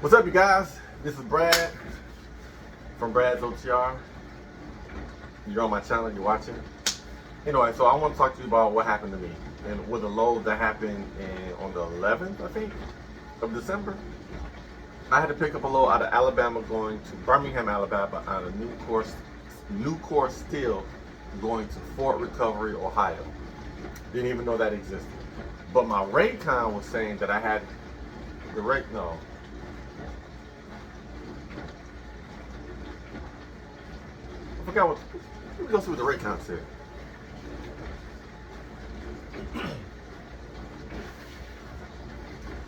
What's up, you guys? This is Brad from Brad's OTR. You're on my channel, you're watching. Anyway, so I want to talk to you about what happened to me and with a load that happened on the 11th, I think, of December. I had to pick up a load out of Alabama going to Birmingham, Alabama, out of New Course Steel going to Fort Recovery, Ohio. Didn't even know that existed. But my Raycon was saying that I had the rate, no. I forgot what, let me go see what the Raycon said.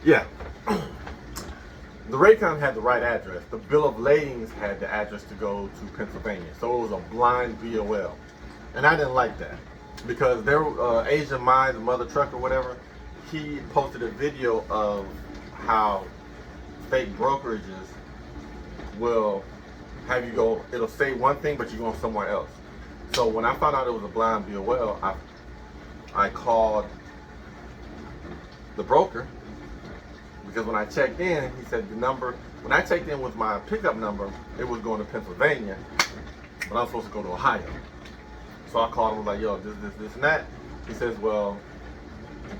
Yeah. The Raycon had the right address. The bill of ladings had the address to go to Pennsylvania. So it was a blind BOL. And I didn't like that. Because there Asian Mai, the mother truck or whatever, he posted a video of how fake brokerages will have you go, it'll say one thing, but you're going somewhere else. So when I found out it was a blind BOL, I called the broker, because when I checked in, he said the number, when I checked in with my pickup number, it was going to Pennsylvania, but I'm supposed to go to Ohio. So I called him, like, yo, this and that. He says, well,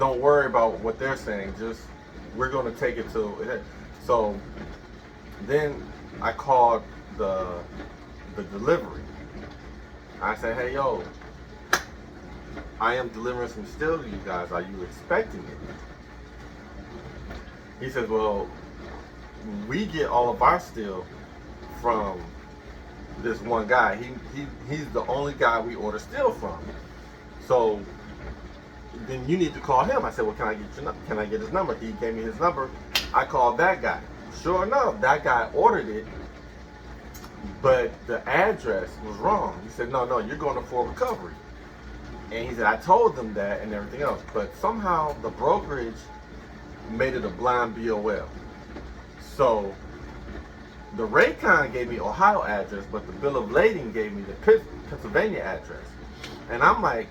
don't worry about what they're saying, just, we're going to take it to, so then I called the delivery. I said, hey, yo, I am delivering some steel to you guys. Are you expecting it? He says, well, we get all of our steel from this one guy. He's the only guy we order steel from. So then you need to call him. I said, well, can I get his number? He gave me his number. I called that guy. Sure enough, that guy ordered it, but the address was wrong. He said, no, you're going to Fort Recovery. And he said, I told them that and everything else, but somehow the brokerage made it a blind BOL. So the Raycon gave me Ohio address, but the bill of lading gave me the Pennsylvania address. And I'm like,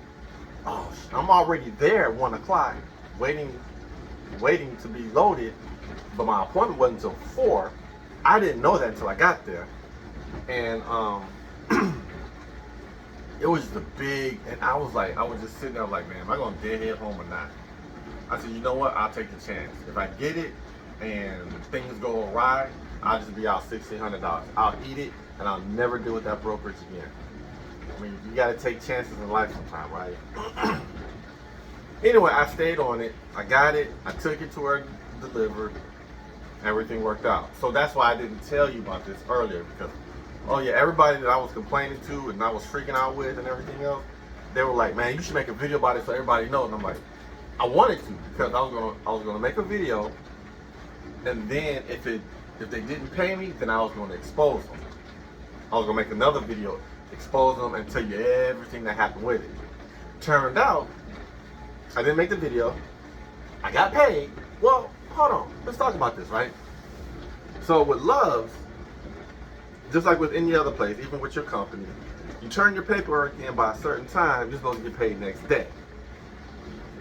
oh, I'm already there at 1 o'clock, waiting to be loaded, but my appointment wasn't until 4. I didn't know that until I got there. And it was just a big, and I was just sitting there like, man, am I going to deadhead home or not? I said, you know what, I'll take the chance. If I get it and things go awry, I'll just be out $1,600. I'll eat it, and I'll never deal with that brokerage again. I mean, you got to take chances in life sometime, right? Anyway, I stayed on it. I got it. I took it to her, delivered. Everything worked out. So that's why I didn't tell you about this earlier, because, oh yeah, everybody that I was complaining to and I was freaking out with and everything else, they were like, man, you should make a video about it so everybody knows. And I'm like, I wanted to, because I was gonna make a video, and then if they didn't pay me, then I was gonna expose them. I was gonna make another video, expose them, and tell you everything that happened with it. Turned out, I didn't make the video. I got paid. Well, hold on. Let's talk about this, right? So with Love's, just like with any other place, even with your company, you turn your paperwork in by a certain time, you're supposed to get paid next day.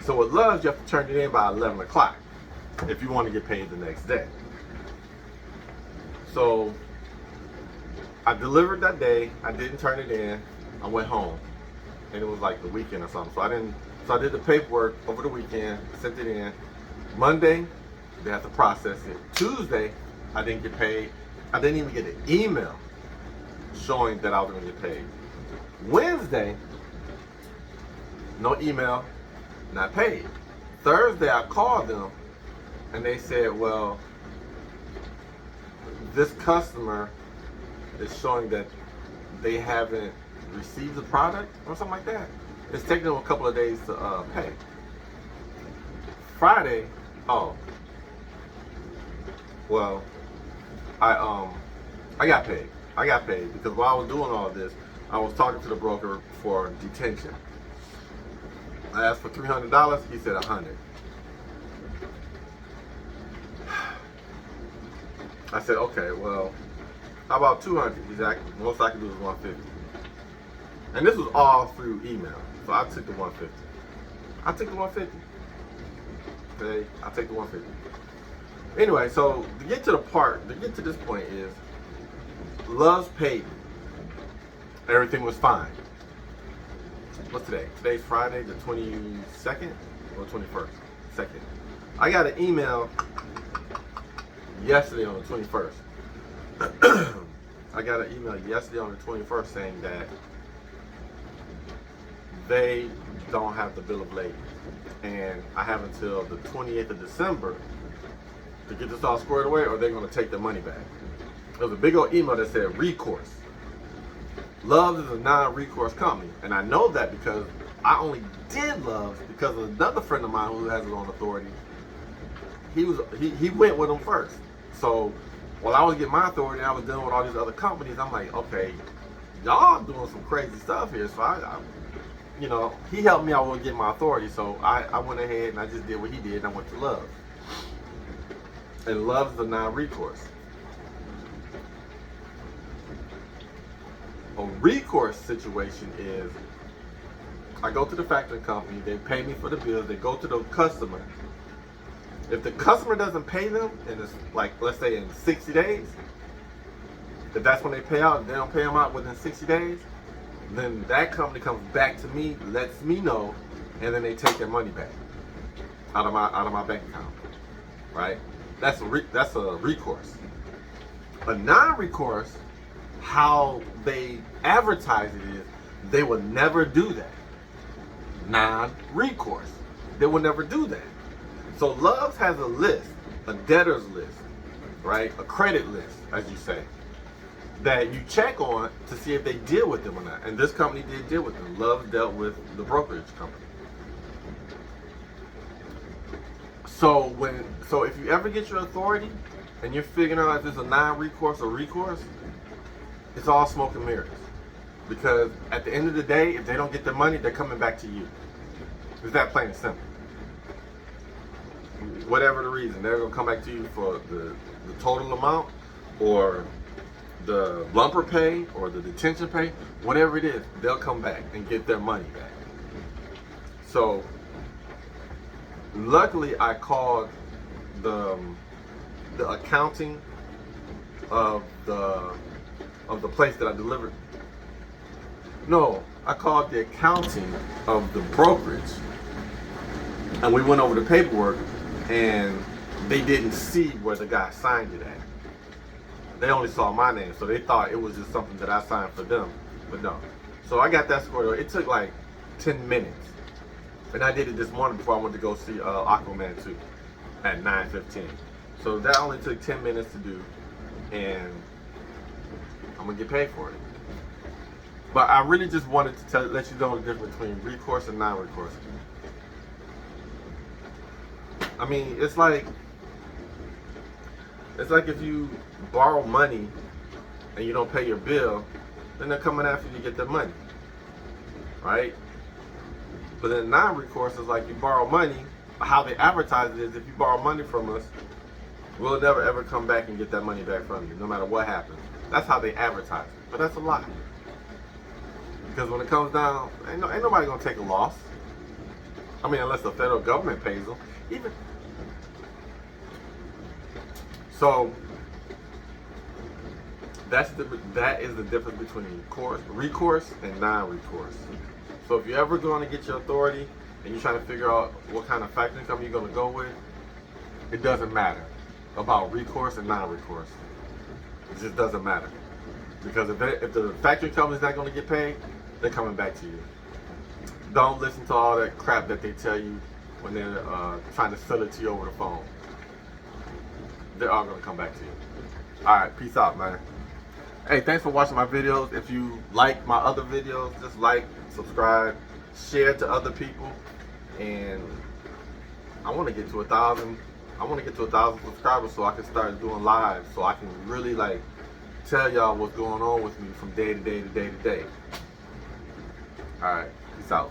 So with Love's, you have to turn it in by 11 o'clock if you want to get paid the next day. So I delivered that day. I didn't turn it in. I went home, and it was like the weekend or something. So I did the paperwork over the weekend, sent it in. Monday, they had to process it. Tuesday, I didn't get paid. I didn't even get an email showing that I was going to get paid. Wednesday, no email, not paid. Thursday, I called them, and they said, well, this customer is showing that they haven't received the product or something like that. It's taking them a couple of days to pay. Friday, oh, well, I got paid. I got paid because while I was doing all of this, I was talking to the broker for detention. I asked for $300. He said $100. I said, okay, well, how about $200? He's like, most I can do is $150. And this was all through email. So I took the $150. Okay, I'll take the $150. Anyway, so to get to this point is, Love's paid me. Everything was fine. What's today? Today's Friday, the 22nd or 21st? Second. I got an email yesterday on the 21st. I got an email yesterday on the 21st saying that they don't have the bill of lading, and I have until the 28th of December to get this all squared away, or they're going to take the money back. There was a big old email that said recourse. Love's is a non-recourse company, and I know that because I only did Love's because of another friend of mine who has his own authority. He went with them first. So while I was getting my authority and I was dealing with all these other companies, I'm like, okay, y'all doing some crazy stuff here. So I you know, he helped me out with getting my authority. So I went ahead and I just did what he did, and I went to Love. And Love's a non-recourse. A recourse situation is, I go to the factoring company, they pay me for the bills, they go to the customer. If the customer doesn't pay them, and it's like, let's say in 60 days, if that's when they pay out, they don't pay them out within 60 days, then that company comes back to me, lets me know, and then they take their money back out of my bank account, right? That's a recourse. A non-recourse, how they advertise it is, they would never do that. Non-recourse, they will never do that. So Love's has a list, a debtors list, right? A credit list, as you say, that you check on to see if they deal with them or not. And this company did deal with them. Love dealt with the brokerage company. So if you ever get your authority and you're figuring out if there's a non-recourse or recourse, it's all smoke and mirrors. Because at the end of the day, if they don't get their money, they're coming back to you. It's that plain and simple. Whatever the reason, they're going to come back to you for the total amount, or the lumper pay, or the detention pay, whatever it is, they'll come back and get their money back. So luckily I called the accounting of the place that I delivered. No, I called the accounting of the brokerage, and we went over the paperwork, and they didn't see where the guy signed it at. They only saw my name, so they thought it was just something that I signed for them, but no. So I got that squared away. It took like 10 minutes, and I did it this morning before I went to go see Aquaman 2 at 9:15. So that only took 10 minutes to do, and I'm gonna get paid for it. But I really just wanted to let you know the difference between recourse and non-recourse. I mean, it's like if you borrow money and you don't pay your bill, then they're coming after you to get their money, right? But then non-recourse is like you borrow money. How they advertise it is, if you borrow money from us, we'll never ever come back and get that money back from you, no matter what happens. That's how they advertise it. But that's a lie. Because when it comes down, ain't nobody gonna take a loss. I mean, unless the federal government pays them. So that is the difference between recourse and non-recourse. So if you're ever going to get your authority and you're trying to figure out what kind of factoring company you're going to go with, it doesn't matter about recourse and non-recourse. It just doesn't matter. Because if the factoring company's not going to get paid, they're coming back to you. Don't listen to all that crap that they tell you when they're trying to sell it to you over the phone. They're all going to come back to you. Alright, peace out, man. Hey, thanks for watching my videos. If you like my other videos, just like, subscribe, share to other people. And I want to get to 1,000. I want to get to 1,000 subscribers so I can start doing live, so I can really like tell y'all what's going on with me from day to day to day to day. Alright, peace out.